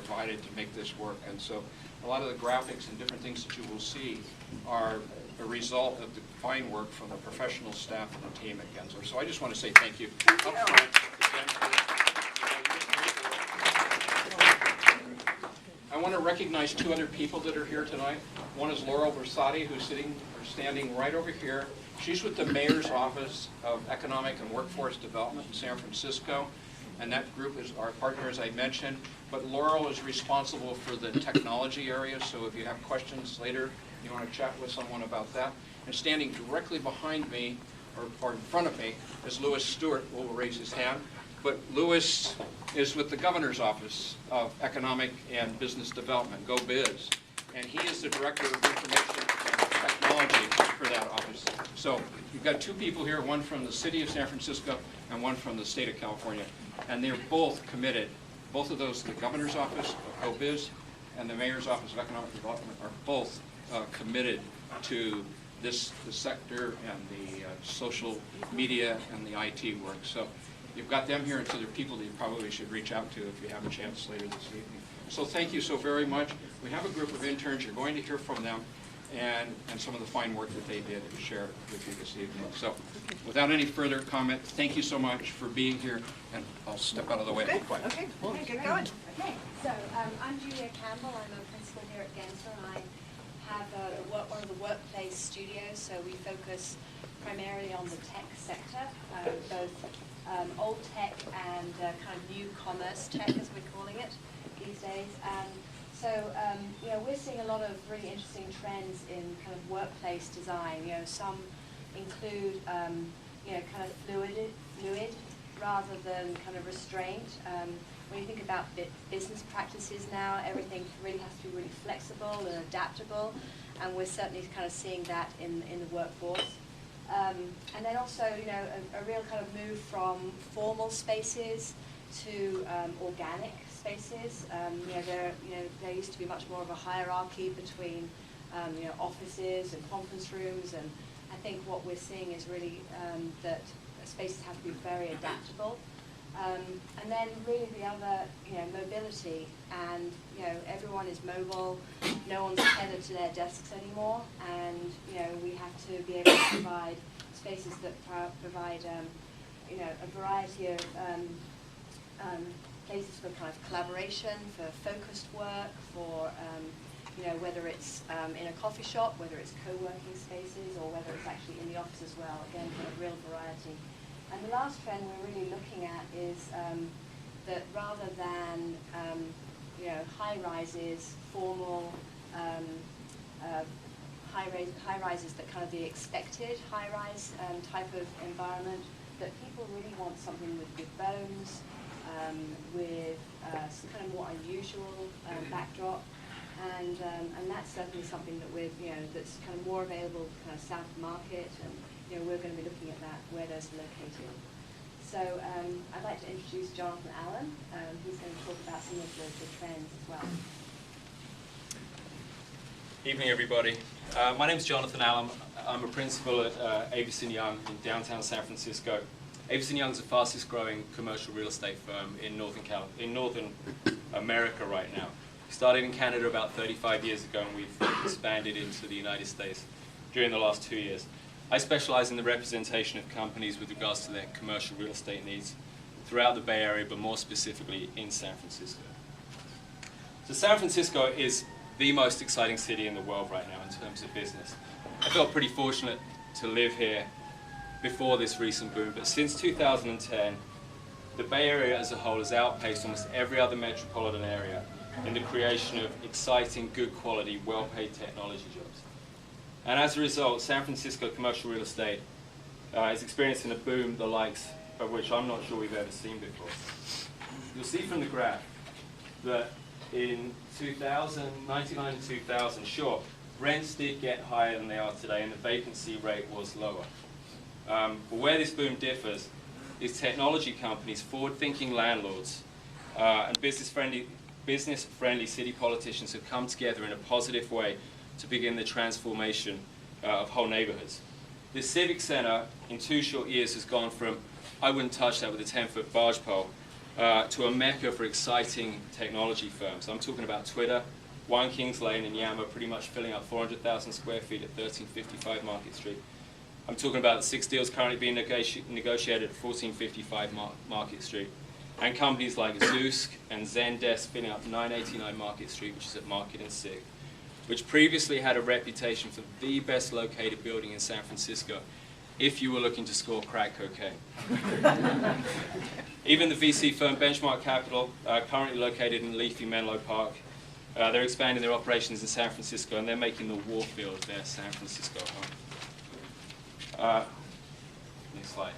provided to make this work. And so a lot of the graphics and different things that you will see are a result of the fine work from the professional staff and the team at Gensler. So I just want to say thank you. I want to recognize two other people that are here tonight. One is Laurel Versati, who's standing right over here. She's with the Mayor's Office of Economic and Workforce Development in San Francisco, and that group is our partner, as I mentioned. But Laurel is responsible for the technology area, so if you have questions later, you want to chat with someone about that. And standing directly behind me, or in front of me, is Louis Stewart, who will raise his hand. But Louis is with the Governor's Office of Economic and Business Development, Go Biz. And he is the Director of Information and Technology for that office. So you've got two people here, one from the City of San Francisco and one from the State of California. And they're both committed. Both of those, the Governor's Office of Go Biz and the Mayor's Office of Economic Development, are both committed to the sector and the social media and the IT work. So you've got them here, and so there are people that you probably should reach out to if you have a chance later this evening. So thank you so very much. We have a group of interns. You're going to hear from them and some of the fine work that they did to share with you this evening. So without any further comment, thank you so much for being here, and I'll step out of the way. Okay, get going. Okay, so I'm Julia Campbell. I'm a principal here at Gensler, and I have one of the workplace studios, so we focus primarily on the tech sector, both old tech and kind of new commerce tech, as we're calling it these days. So you know, we're seeing a lot of really interesting trends in kind of workplace design. You know, some include you know, kind of fluid rather than kind of restraint. When you think about business practices now, everything really has to be really flexible and adaptable, and we're certainly kind of seeing that in the workforce. And then also, you know, a real kind of move from formal spaces to organic spaces. You know, there used to be much more of a hierarchy between you know, offices and conference rooms, and I think what we're seeing is really that spaces have to be very adaptable. And then really the other, you know, mobility, and you know, everyone is mobile, no one's tethered to their desks anymore, and you know, we have to be able to provide spaces that provide you know, a variety of places for kind of collaboration, for focused work, for you know, whether it's in a coffee shop, whether it's co-working spaces, or whether it's actually in the office as well. Again, kind of real variety. And the last trend we're really looking at is that rather than you know, high rises, formal high rises that kind of the expected high rise type of environment, that people really want something with good bones, with some kind of more unusual backdrop, and that's certainly something that we're, you know, that's kind of more available kind of south of market, and you know, we're going to be looking at that, where those are located. So I'd like to introduce Jonathan Allen. He's going to talk about some of the trends as well. Evening, everybody. My name is Jonathan Allen. I'm a principal at Avison Young in downtown San Francisco. Avison Young is the fastest growing commercial real estate firm in Northern America right now. We started in Canada about 35 years ago, and we've expanded into the United States during the last 2 years. I specialize in the representation of companies with regards to their commercial real estate needs throughout the Bay Area, but more specifically in San Francisco. So San Francisco is the most exciting city in the world right now in terms of business. I felt pretty fortunate to live here before this recent boom, but since 2010, the Bay Area as a whole has outpaced almost every other metropolitan area in the creation of exciting, good quality, well-paid technology jobs. And as a result, San Francisco commercial real estate is experiencing a boom the likes of which I'm not sure we've ever seen before. You'll see from the graph that in 1999 and 2000, sure, rents did get higher than they are today, and the vacancy rate was lower. But where this boom differs is technology companies, forward-thinking landlords, and business-friendly city politicians have come together in a positive way to begin the transformation of whole neighborhoods. This civic center, in 2 short years, has gone from, I wouldn't touch that with a 10-foot barge pole, to a mecca for exciting technology firms. I'm talking about Twitter, 1 Kings Lane in Yama, pretty much filling up 400,000 square feet at 1355 Market Street. I'm talking about 6 deals currently being negotiated at 1455 Market Street. And companies like Zeusk and Zendesk filling up 989 Market Street, which is at Market and Sig, which previously had a reputation for the best located building in San Francisco if you were looking to score crack cocaine. Even the VC firm Benchmark Capital, currently located in leafy Menlo Park, they're expanding their operations in San Francisco, and they're making the Warfield their San Francisco home. Next slide.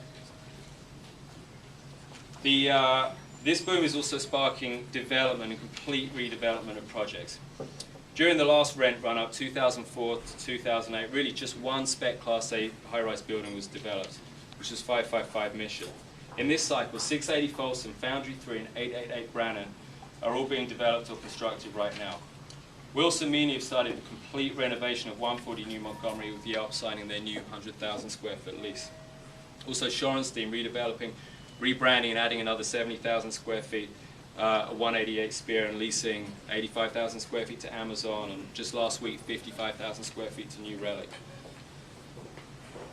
This boom is also sparking development and complete redevelopment of projects. During the last rent run-up, 2004 to 2008, really just one spec Class A high-rise building was developed, which was 555 Mission. In this cycle, 680 Folsom, Foundry 3, and 888 Brannan are all being developed or constructed right now. Wilson Meany have started the complete renovation of 140 New Montgomery, with Yelp signing their new 100,000 square foot lease. Also, Shorenstein redeveloping, rebranding, and adding another 70,000 square feet at 188 Spear, and leasing 85,000 square feet to Amazon, and just last week 55,000 square feet to New Relic.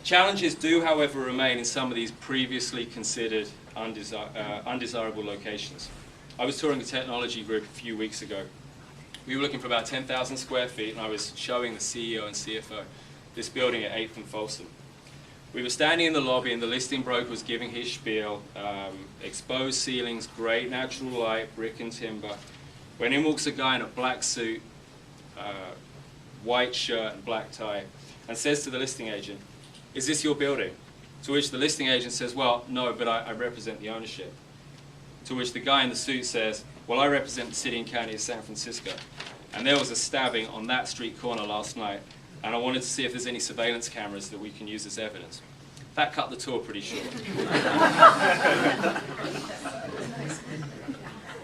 Challenges do, however, remain in some of these previously considered undesirable locations. I was touring a technology group a few weeks ago. We were looking for about 10,000 square feet, and I was showing the CEO and CFO this building at 8th and Folsom. We were standing in the lobby, and the listing broker was giving his spiel, exposed ceilings, great natural light, brick and timber, when in walks a guy in a black suit, white shirt and black tie, and says to the listing agent, "Is this your building?" To which the listing agent says, "Well, no, but I represent the ownership." To which the guy in the suit says, "Well, I represent the city and county of San Francisco, and there was a stabbing on that street corner last night, and I wanted to see if there's any surveillance cameras that we can use as evidence." That cut the tour pretty short.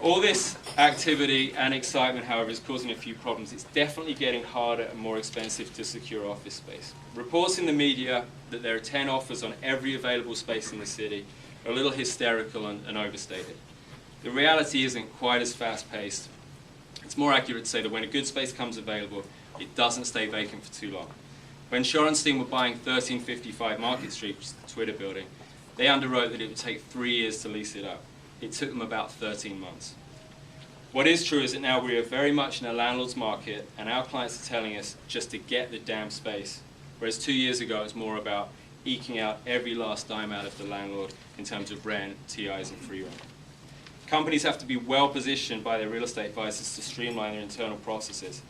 All this activity and excitement, however, is causing a few problems. It's definitely getting harder and more expensive to secure office space. Reports in the media that there are 10 offers on every available space in the city are a little hysterical and overstated. The reality isn't quite as fast-paced. It's more accurate to say that when a good space comes available, it doesn't stay vacant for too long. When Shorenstein were buying 1355 Market Street, which is the Twitter building, they underwrote that it would take 3 years to lease it up. It took them about 13 months. What is true is that now we are very much in a landlord's market, and our clients are telling us just to get the damn space, whereas 2 years ago it was more about eking out every last dime out of the landlord in terms of rent, TIs, and free rent. Companies have to be well positioned by their real estate advisors to streamline their internal processes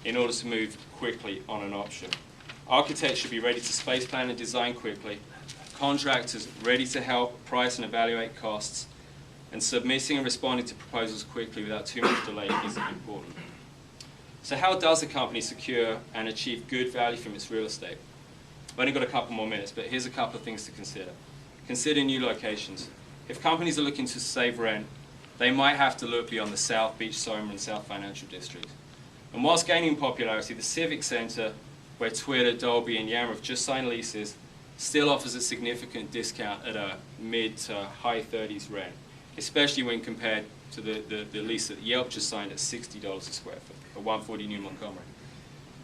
in order to move quickly on an option. Architects should be ready to space plan and design quickly, contractors ready to help price and evaluate costs, and submitting and responding to proposals quickly without too much delay is important. So how does a company secure and achieve good value from its real estate? I've only got a couple more minutes, but here's a couple of things to consider. Consider new locations. If companies are looking to save rent, they might have to look beyond the South Beach, Soma, and South Financial District. And whilst gaining popularity, the Civic Center, where Twitter, Dolby, and Yammer have just signed leases, still offers a significant discount at a mid to high 30s rent, especially when compared to the lease that Yelp just signed at $60 a square foot, at 140 New Montgomery.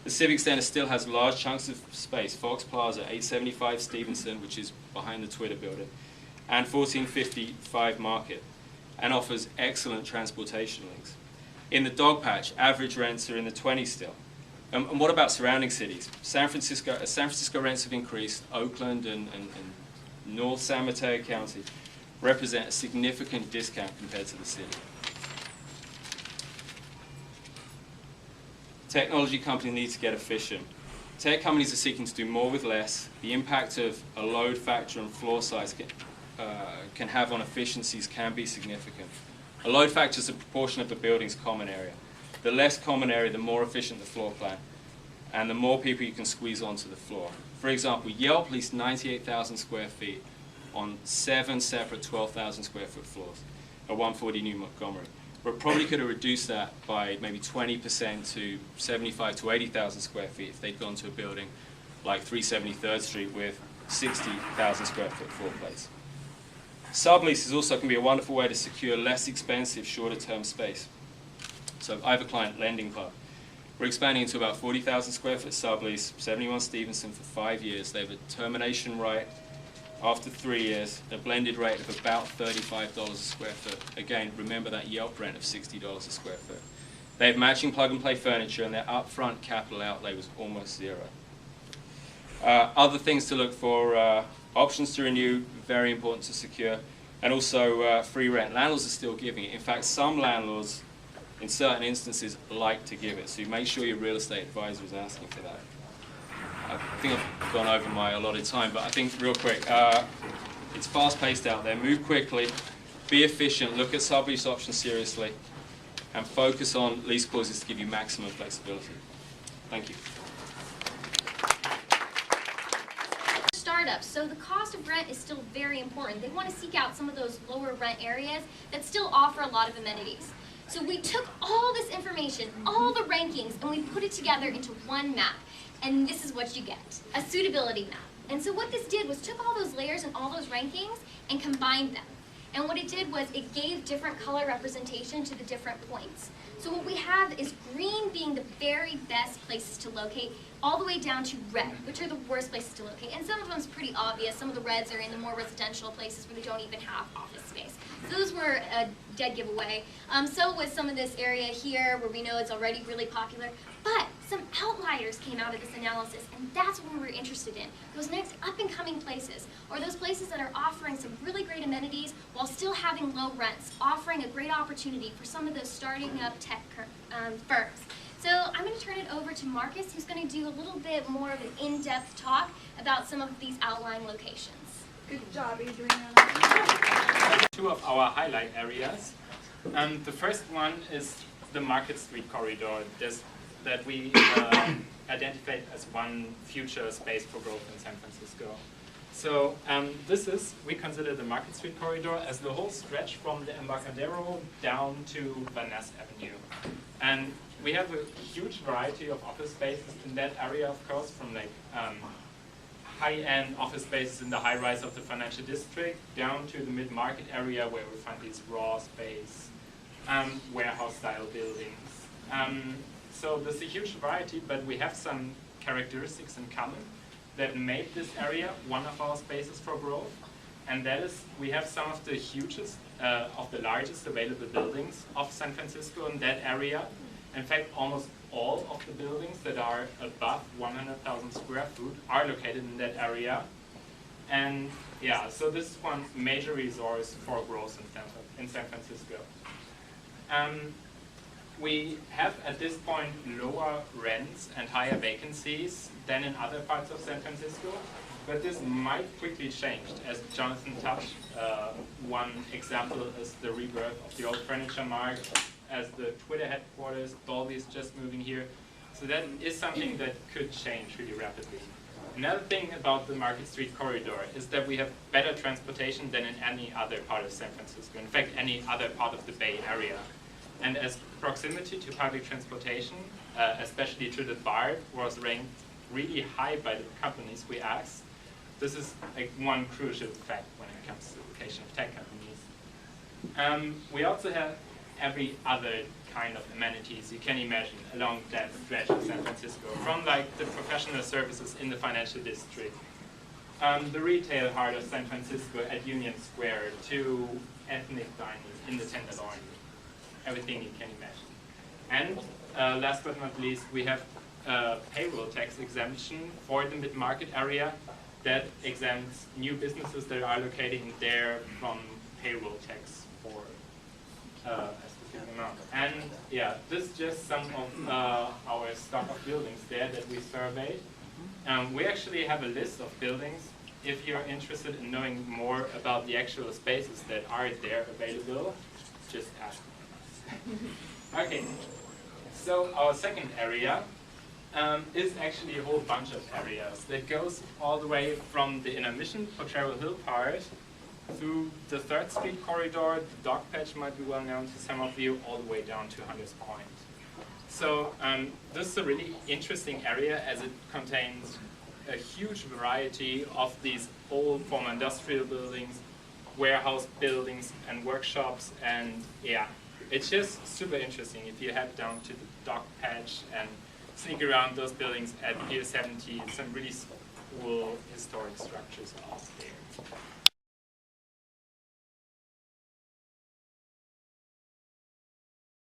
The Civic Center still has large chunks of space, Fox Plaza, 875 Stevenson, which is behind the Twitter building, and 1455 Market, and offers excellent transportation links. In the dog patch, average rents are in the 20s still. And what about surrounding cities? San Francisco rents have increased. Oakland and North San Mateo County represent a significant discount compared to the city. Technology companies need to get efficient. Tech companies are seeking to do more with less. The impact of a load factor and floor size can have on efficiencies can be significant. A load factor is a proportion of the building's common area. The less common area, the more efficient the floor plan, and the more people you can squeeze onto the floor. For example, Yelp leased 98,000 square feet on 7 separate 12,000 square foot floors at 140 New Montgomery. We probably could have reduced that by maybe 20% to 75 to 80,000 square feet if they'd gone to a building like 373rd Street with 60,000 square foot floor plates. Subleases also can be a wonderful way to secure less expensive, shorter-term space. So I have a client, Lending Club. We're expanding into about 40,000 square foot sublease, 71 Stevenson for 5 years. They have a termination right after 3 years, a blended rate of about $35 a square foot. Again, remember that Yelp rent of $60 a square foot. They have matching plug-and-play furniture, and their upfront capital outlay was almost zero. Other things to look for, options to renew, very important to secure, and also free rent. Landlords are still giving it. In fact, some landlords, in certain instances, like to give it. So you make sure your real estate advisor is asking for that. I think I've gone over my allotted time, but I think real quick, it's fast-paced out there. Move quickly, be efficient, look at sublease options seriously, and focus on lease clauses to give you maximum flexibility. Thank you. Startups, so the cost of rent is still very important. They want to seek out some of those lower rent areas that still offer a lot of amenities. So we took all this information, all the rankings, and we put it together into one map. And this is what you get, a suitability map. And so what this did was took all those layers and all those rankings and combined them. And what it did was it gave different color representation to the different points. So what we have is green being the very best places to locate, all the way down to red, which are the worst places to locate. And some of them is pretty obvious. Some of the reds are in the more residential places where they don't even have office space. So those were a dead giveaway. So was some of this area here where we know it's already really popular. But some outliers came out of this analysis, and that's what we were interested in. Those next up-and-coming places, or those places that are offering some really great amenities while still having low rents, offering a great opportunity for some of those starting up tech firms. So I'm going to turn it over to Marcus, who's going to do a little bit more of an in-depth talk about some of these outlying locations. Good job, Adriana. Two of our highlight areas. The first one is the Market Street corridor that we identified as one future space for growth in San Francisco. So we consider the Market Street corridor as the whole stretch from the Embarcadero down to Van Ness Avenue. And we have a huge variety of office spaces in that area, of course, from like high-end office spaces in the high-rise of the financial district down to the mid-market area where we find these raw space, warehouse-style buildings. So there's a huge variety, but we have some characteristics in common that made this area one of our spaces for growth. And that is, we have some of the largest available buildings of San Francisco in that area. In fact, almost all of the buildings that are above 100,000 square feet are located in that area. And yeah, so this is one major resource for growth in San Francisco. We have at this point lower rents and higher vacancies than in other parts of San Francisco, but this might quickly change. As Jonathan touched, one example is the rebirth of the old furniture mart, as the Twitter headquarters, Dolby is just moving here. So that is something that could change really rapidly. Another thing about the Market Street corridor is that we have better transportation than in any other part of San Francisco, in fact any other part of the Bay Area. And as proximity to public transportation, especially to the BART, was ranked really high by the companies we asked, this is like one crucial fact when it comes to the location of tech companies. We also have every other kind of amenities you can imagine along that stretch of San Francisco, from like the professional services in the financial district, the retail heart of San Francisco at Union Square, to ethnic dining in the Tenderloin, everything you can imagine. And last but not least, we have payroll tax exemption for the mid-market area that exempts new businesses that are locating there from payroll tax for a specific amount. And yeah, this is just some of our stock of buildings there that we surveyed. We actually have a list of buildings. If you're interested in knowing more about the actual spaces that are there available, just ask me. Okay, so our second area is actually a whole bunch of areas that goes all the way from the intermission Potrero Hill part through the 3rd Street corridor. The dog patch might be well known to some of you, all the way down to Hunters Point. So this is a really interesting area as it contains a huge variety of these old former industrial buildings, warehouse buildings and workshops, and yeah, it's just super interesting if you head down to the dock patch and sneak around those buildings at Pier 70. Some really cool historic structures are out there.